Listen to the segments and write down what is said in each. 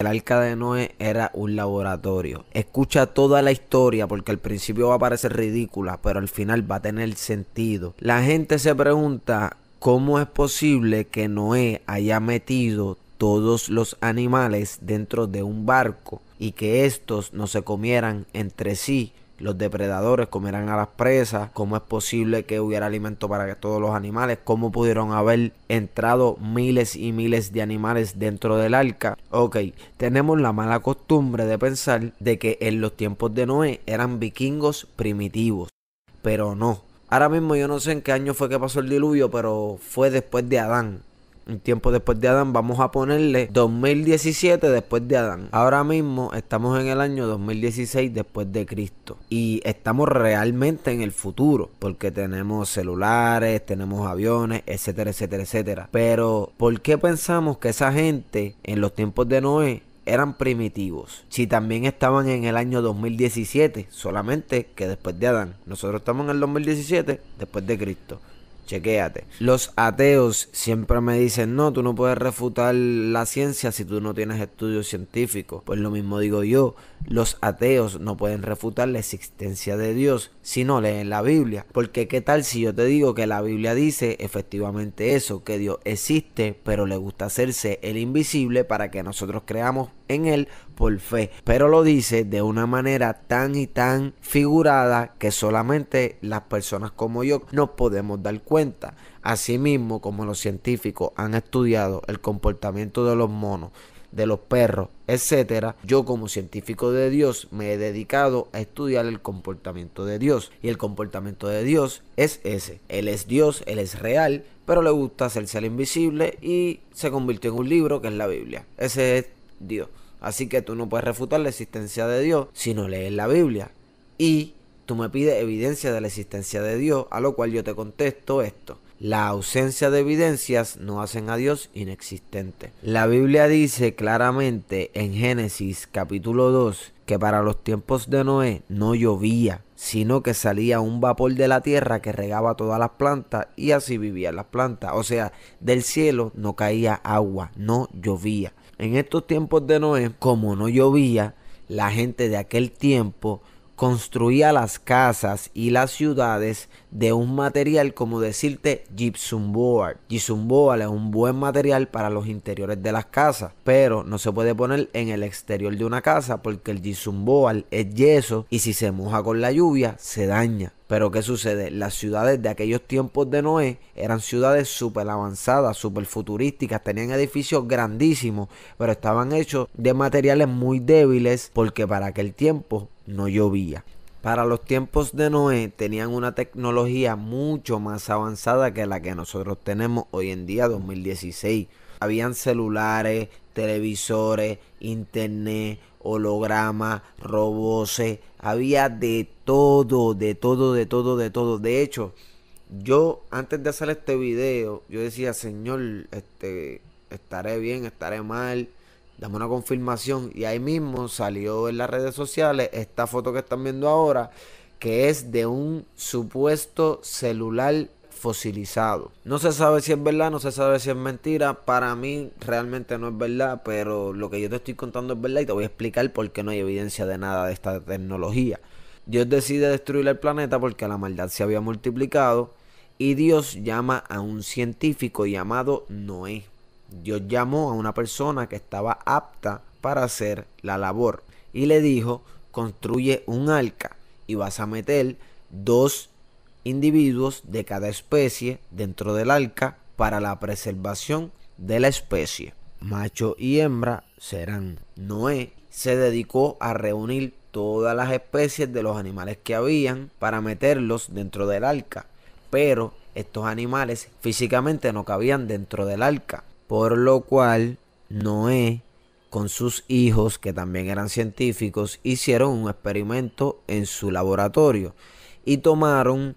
El arca de Noé era un laboratorio. Escucha toda la historia porque al principio va a parecer ridícula, pero al final va a tener sentido. La gente se pregunta cómo es posible que Noé haya metido todos los animales dentro de un barco y que estos no se comieran entre sí. Los depredadores comieran a las presas. ¿Cómo es posible que hubiera alimento para todos los animales? ¿Cómo pudieron haber entrado miles y miles de animales dentro del arca? Ok, tenemos la mala costumbre de pensar de que en los tiempos de Noé eran vikingos primitivos, pero no. Ahora mismo yo no sé en qué año fue que pasó el diluvio, pero fue después de Adán. Un tiempo después de Adán, vamos a ponerle 2017 después de Adán. Ahora mismo estamos en el año 2016 después de Cristo. Y estamos realmente en el futuro, porque tenemos celulares, tenemos aviones, etcétera, etcétera, etcétera. Pero, ¿por qué pensamos que esa gente en los tiempos de Noé eran primitivos? Si también estaban en el año 2017, solamente que después de Adán. Nosotros estamos en el 2017 después de Cristo. Chequéate. Los ateos siempre me dicen, no, tú no puedes refutar la ciencia si tú no tienes estudios científicos. Pues lo mismo digo yo. Los ateos no pueden refutar la existencia de Dios si no leen la Biblia. Porque qué tal si yo te digo que la Biblia dice efectivamente eso, que Dios existe, pero le gusta hacerse el invisible para que nosotros creamos en él por fe, pero lo dice de una manera tan y tan figurada que solamente las personas como yo nos podemos dar cuenta. Asimismo, como los científicos han estudiado el comportamiento de los monos, de los perros, etcétera, yo como científico de Dios me he dedicado a estudiar el comportamiento de Dios, y el comportamiento de Dios es ese. Él es Dios, Él es real, pero le gusta hacerse el invisible y se convirtió en un libro que es la Biblia. Ese es Dios. Así que tú no puedes refutar la existencia de Dios si no lees la Biblia. Y tú me pides evidencia de la existencia de Dios, a lo cual yo te contesto esto. La ausencia de evidencias no hacen a Dios inexistente. La Biblia dice claramente en Génesis capítulo 2 que para los tiempos de Noé no llovía, sino que salía un vapor de la tierra que regaba todas las plantas y así vivían las plantas. O sea, del cielo no caía agua, no llovía. En estos tiempos de Noé, como no llovía, la gente de aquel tiempo construía las casas y las ciudades de un material como decirte gypsum board. Gypsum board es un buen material para los interiores de las casas, pero no se puede poner en el exterior de una casa porque el gypsum board es yeso y si se moja con la lluvia se daña. Pero ¿qué sucede? Las ciudades de aquellos tiempos de Noé eran ciudades súper avanzadas, súper futurísticas, tenían edificios grandísimos, pero estaban hechos de materiales muy débiles porque para aquel tiempo no llovía. Para los tiempos de Noé tenían una tecnología mucho más avanzada que la que nosotros tenemos hoy en día, 2016. Habían celulares, televisores, internet, hologramas, robots, había de todo, de todo, de todo, de todo. De hecho, yo antes de hacer este video, yo decía, Señor, estaré bien, estaré mal, dame una confirmación. Y ahí mismo salió en las redes sociales esta foto que están viendo ahora, que es de un supuesto celular fosilizado. No se sabe si es verdad, no se sabe si es mentira. Para mí realmente no es verdad, pero lo que yo te estoy contando es verdad y te voy a explicar por qué no hay evidencia de nada de esta tecnología. Dios decide destruir el planeta porque la maldad se había multiplicado y Dios llama a un científico llamado Noé. Dios llamó a una persona que estaba apta para hacer la labor y le dijo, construye un arca y vas a meter 2 individuos de cada especie dentro del arca para la preservación de la especie. Macho y hembra serán. Noé se dedicó a reunir todas las especies de los animales que habían para meterlos dentro del arca, pero estos animales físicamente no cabían dentro del arca, por lo cual Noé con sus hijos, que también eran científicos, hicieron un experimento en su laboratorio y tomaron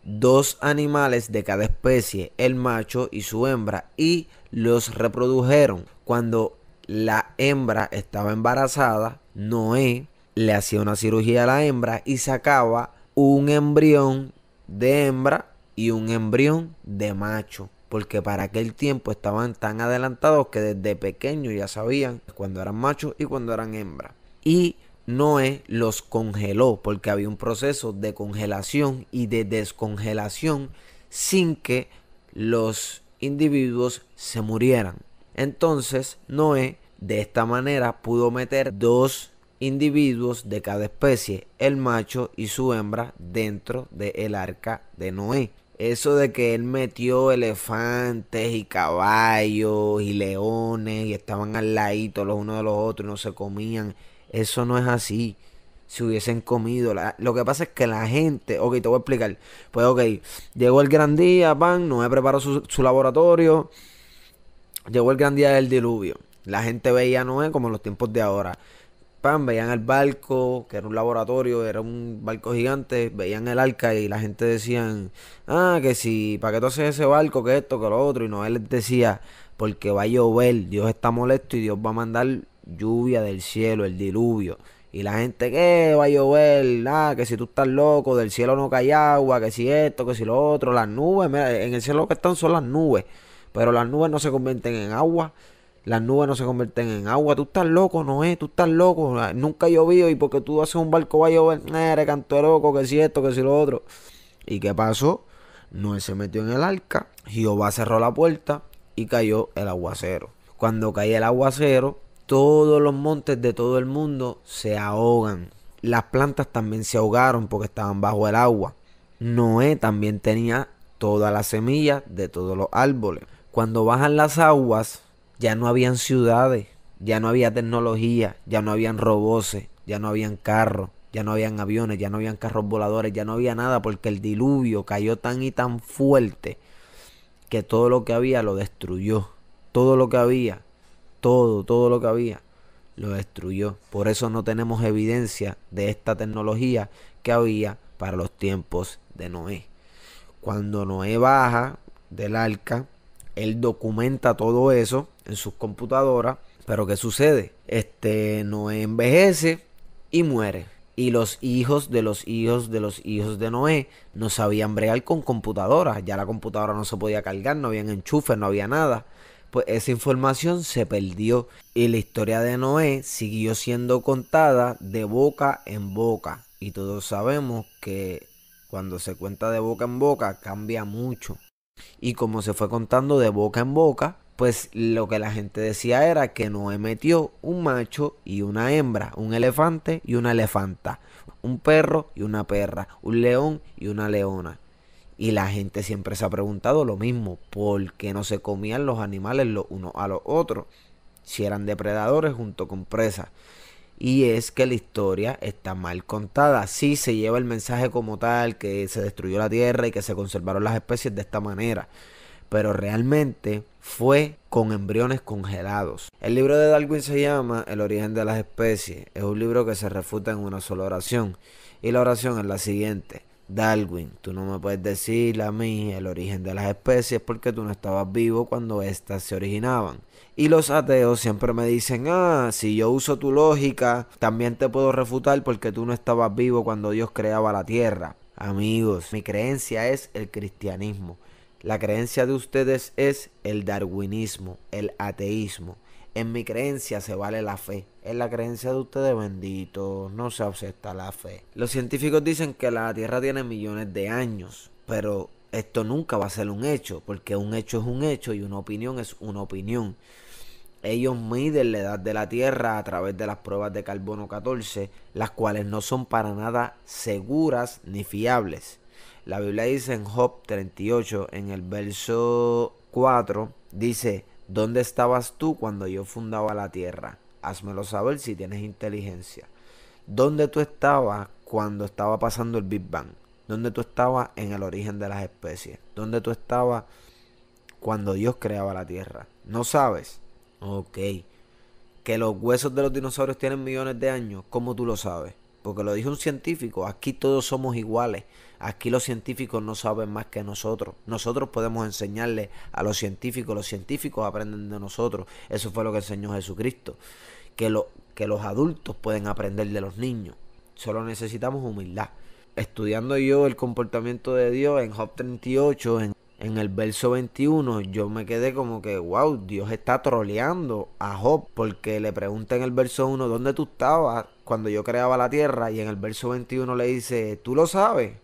2 animales de cada especie, el macho y su hembra, y los reprodujeron. Cuando la hembra estaba embarazada, Noé le hacía una cirugía a la hembra y sacaba un embrión de hembra y un embrión de macho. porque para aquel tiempo estaban tan adelantados que desde pequeños ya sabían cuando eran machos y cuando eran hembras. Y Noé los congeló porque había un proceso de congelación y de descongelación sin que los individuos se murieran. Entonces Noé de esta manera pudo meter 2 individuos de cada especie, el macho y su hembra, dentro del arca de Noé. Eso de que él metió elefantes y caballos y leones y estaban al ladito los unos de los otros y no se comían, eso no es así. Si hubiesen comido, lo que pasa es que la gente, ok, te voy a explicar. Pues ok, llegó el gran día, Noé preparó su laboratorio, llegó el gran día del diluvio. La gente veía a Noé como en los tiempos de ahora. Veían el barco, que era un laboratorio, era un barco gigante, veían el arca y la gente decían, que si, ¿para qué tú haces ese barco? Que esto, que lo otro. Y Noé les decía, porque va a llover, Dios está molesto y Dios va a mandar lluvia del cielo, el diluvio. Y la gente, ¿qué? Va a llover, que si tú estás loco, del cielo no cae agua, que si esto, que si lo otro, las nubes, mira, en el cielo lo que están son las nubes, pero las nubes no se convierten en agua. Las nubes no se convierten en agua. Tú estás loco, Noé, tú estás loco. Nunca ha llovido y porque tú haces un barco va a llover. Eres canto de loco, que si esto, que si lo otro. ¿Y qué pasó? Noé se metió en el arca. Jehová cerró la puerta y cayó el aguacero. Cuando cae el aguacero, todos los montes de todo el mundo se ahogan. Las plantas también se ahogaron porque estaban bajo el agua. Noé también tenía todas las semillas de todos los árboles. Cuando bajan las aguas, ya no habían ciudades, ya no había tecnología, ya no habían robots, ya no habían carros, ya no habían aviones, ya no habían carros voladores, ya no había nada porque el diluvio cayó tan y tan fuerte que todo lo que había lo destruyó. Todo lo que había, todo lo que había lo destruyó. Por eso no tenemos evidencia de esta tecnología que había para los tiempos de Noé. Cuando Noé baja del arca, él documenta todo eso en sus computadoras, pero ¿qué sucede? Noé envejece y muere. Y los hijos de los hijos de los hijos de Noé no sabían bregar con computadoras. Ya la computadora no se podía cargar, no habían enchufes, no había nada. Pues esa información se perdió y la historia de Noé siguió siendo contada de boca en boca. Y todos sabemos que cuando se cuenta de boca en boca cambia mucho. Y como se fue contando de boca en boca, pues lo que la gente decía era que Noé metió un macho y una hembra, un elefante y una elefanta, un perro y una perra, un león y una leona. Y la gente siempre se ha preguntado lo mismo, ¿por qué no se comían los animales los unos a los otros? Si eran depredadores junto con presas. Y es que la historia está mal contada. Sí se lleva el mensaje como tal, que se destruyó la tierra y que se conservaron las especies de esta manera. Pero realmente fue con embriones congelados. El libro de Darwin se llama El origen de las especies. Es un libro que se refuta en una sola oración. Y la oración es la siguiente. Darwin, tú no me puedes decir a mí el origen de las especies porque tú no estabas vivo cuando éstas se originaban. Y los ateos siempre me dicen, si yo uso tu lógica, también te puedo refutar porque tú no estabas vivo cuando Dios creaba la tierra. Amigos, mi creencia es el cristianismo. La creencia de ustedes es el darwinismo, el ateísmo. En mi creencia se vale la fe. En la creencia de ustedes, bendito, no se acepta la fe. Los científicos dicen que la Tierra tiene millones de años, pero esto nunca va a ser un hecho, porque un hecho es un hecho y una opinión es una opinión. Ellos miden la edad de la Tierra a través de las pruebas de carbono 14, las cuales no son para nada seguras ni fiables. La Biblia dice en Job 38, en el verso 4, dice: ¿dónde estabas tú cuando yo fundaba la tierra? Házmelo saber si tienes inteligencia. ¿Dónde tú estabas cuando estaba pasando el Big Bang? ¿Dónde tú estabas en el origen de las especies? ¿Dónde tú estabas cuando Dios creaba la tierra? ¿No sabes? Ok. Que los huesos de los dinosaurios tienen millones de años, ¿cómo tú lo sabes? Porque lo dijo un científico. Aquí todos somos iguales. Aquí los científicos no saben más que nosotros. Nosotros podemos enseñarle a los científicos aprenden de nosotros. Eso fue lo que enseñó Jesucristo. Que los adultos pueden aprender de los niños. Solo necesitamos humildad. Estudiando yo el comportamiento de Dios en Job 38, en el verso 21, yo me quedé como que, wow, Dios está troleando a Job, porque le pregunta en el verso 1, ¿dónde tú estabas cuando yo creaba la tierra? Y en el verso 21 le dice, ¿tú lo sabes?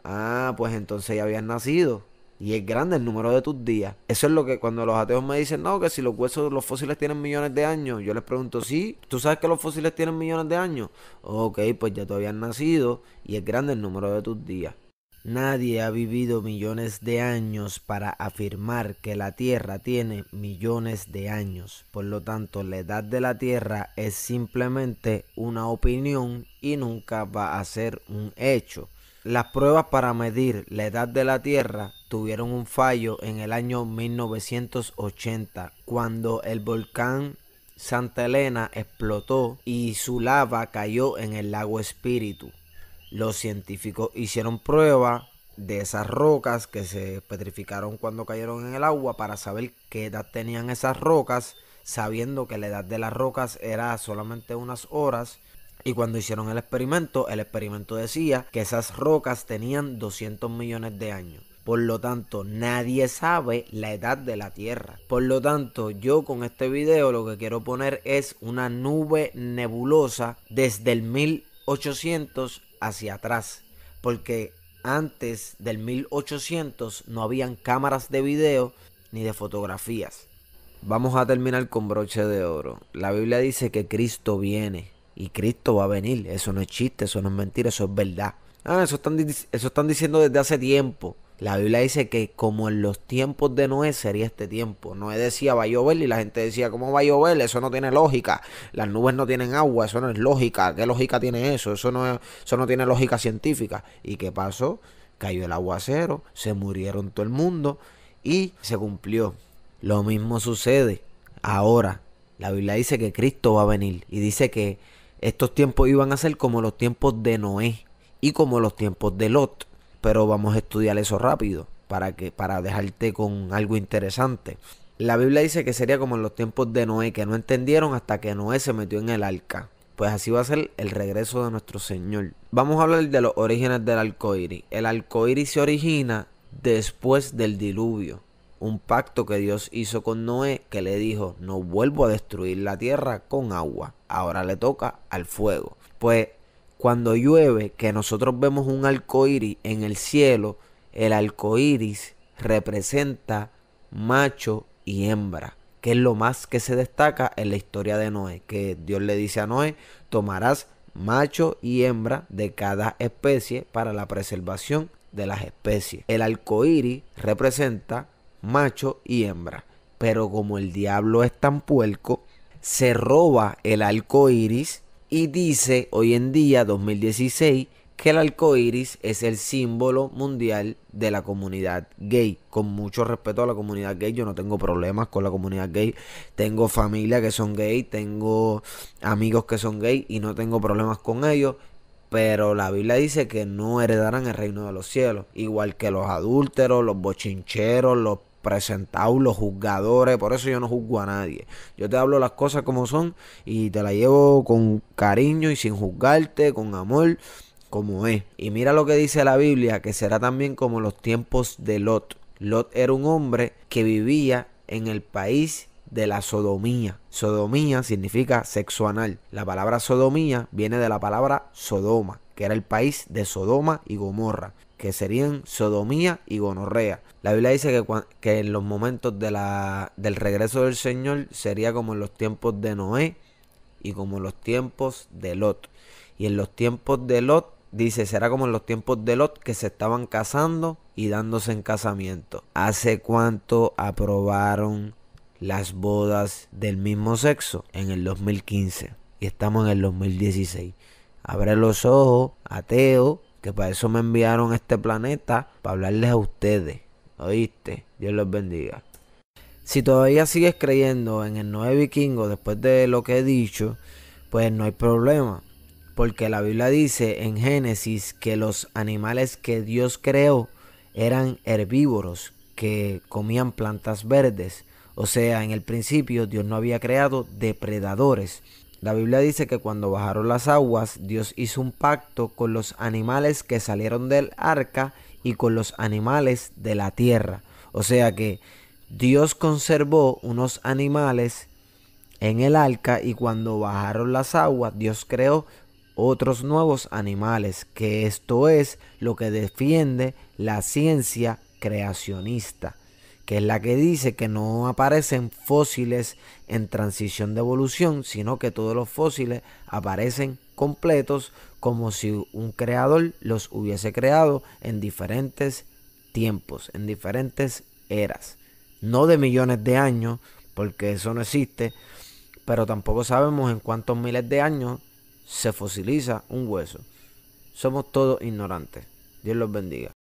Ah, pues entonces ya habías nacido. Y es grande el número de tus días. Eso es lo que cuando los ateos me dicen, no, que si los huesos, los fósiles tienen millones de años, yo les pregunto, sí, ¿tú sabes que los fósiles tienen millones de años? Ok, pues ya tú habías nacido y es grande el número de tus días. Nadie ha vivido millones de años para afirmar que la Tierra tiene millones de años. Por lo tanto, la edad de la Tierra es simplemente una opinión y nunca va a ser un hecho. Las pruebas para medir la edad de la Tierra tuvieron un fallo en el año 1980, cuando el volcán Santa Elena explotó y su lava cayó en el lago Espíritu. Los científicos hicieron pruebas de esas rocas que se petrificaron cuando cayeron en el agua para saber qué edad tenían esas rocas, sabiendo que la edad de las rocas era solamente unas horas. Y cuando hicieron el experimento decía que esas rocas tenían 200 millones de años. Por lo tanto, nadie sabe la edad de la Tierra. Por lo tanto, yo con este video lo que quiero poner es una nube nebulosa desde el 1800 hacia atrás. Porque antes del 1800 no habían cámaras de video ni de fotografías. Vamos a terminar con broche de oro. La Biblia dice que Cristo viene. Y Cristo va a venir. Eso no es chiste, eso no es mentira, eso es verdad. Eso están diciendo desde hace tiempo. La Biblia dice que como en los tiempos de Noé sería este tiempo. Noé decía va a llover y la gente decía ¿cómo va a llover? Eso no tiene lógica. Las nubes no tienen agua, eso no es lógica. ¿Qué lógica tiene eso? Eso no tiene lógica científica. ¿Y qué pasó? Cayó el aguacero, se murieron todo el mundo y se cumplió. Lo mismo sucede ahora. La Biblia dice que Cristo va a venir y dice que estos tiempos iban a ser como los tiempos de Noé y como los tiempos de Lot. Pero vamos a estudiar eso rápido para dejarte con algo interesante. La Biblia dice que sería como en los tiempos de Noé, que no entendieron hasta que Noé se metió en el arca. Pues así va a ser el regreso de nuestro Señor. Vamos a hablar de los orígenes del arco iris. El arco iris se origina después del diluvio. Un pacto que Dios hizo con Noé, que le dijo, no vuelvo a destruir la tierra con agua, ahora le toca al fuego. Pues cuando llueve, que nosotros vemos un arco iris en el cielo, el arco iris representa macho y hembra, que es lo más que se destaca en la historia de Noé, que Dios le dice a Noé, tomarás macho y hembra de cada especie para la preservación de las especies. El arco iris representa macho y hembra, pero como el diablo es tan puerco, se roba el arco iris y dice hoy en día 2016 que el arco iris es el símbolo mundial de la comunidad gay. Con mucho respeto a la comunidad gay, yo no tengo problemas con la comunidad gay, tengo familia que son gay, tengo amigos que son gay y no tengo problemas con ellos. Pero la Biblia dice que no heredarán el reino de los cielos. Igual que los adúlteros, los bochincheros, los presentados, los juzgadores. Por eso yo no juzgo a nadie. Yo te hablo las cosas como son y te las llevo con cariño y sin juzgarte, con amor, como es. Y mira lo que dice la Biblia, que será también como los tiempos de Lot. Lot era un hombre que vivía en el país de la sodomía. Sodomía significa sexo anal. La palabra sodomía viene de la palabra Sodoma, que era el país de Sodoma y Gomorra, que serían sodomía y gonorrea. La Biblia dice que en los momentos del regreso del Señor sería como en los tiempos de Noé y como en los tiempos de Lot. Y en los tiempos de Lot dice, será como en los tiempos de Lot, que se estaban casando y dándose en casamiento. ¿Hace cuánto aprobaron las bodas del mismo sexo? En el 2015 y estamos en el 2016. Abre los ojos, ateo, que para eso me enviaron a este planeta, para hablarles a ustedes. ¿Oíste? Dios los bendiga. Si todavía sigues creyendo en el Noé vikingo después de lo que he dicho, pues no hay problema, porque la Biblia dice en Génesis que los animales que Dios creó eran herbívoros, que comían plantas verdes. O sea, en el principio Dios no había creado depredadores. La Biblia dice que cuando bajaron las aguas, Dios hizo un pacto con los animales que salieron del arca y con los animales de la tierra. O sea que Dios conservó unos animales en el arca y cuando bajaron las aguas, Dios creó otros nuevos animales, que esto es lo que defiende la ciencia creacionista, que es la que dice que no aparecen fósiles en transición de evolución, sino que todos los fósiles aparecen completos como si un creador los hubiese creado en diferentes tiempos, en diferentes eras. No de millones de años, porque eso no existe, pero tampoco sabemos en cuántos miles de años se fosiliza un hueso. Somos todos ignorantes. Dios los bendiga.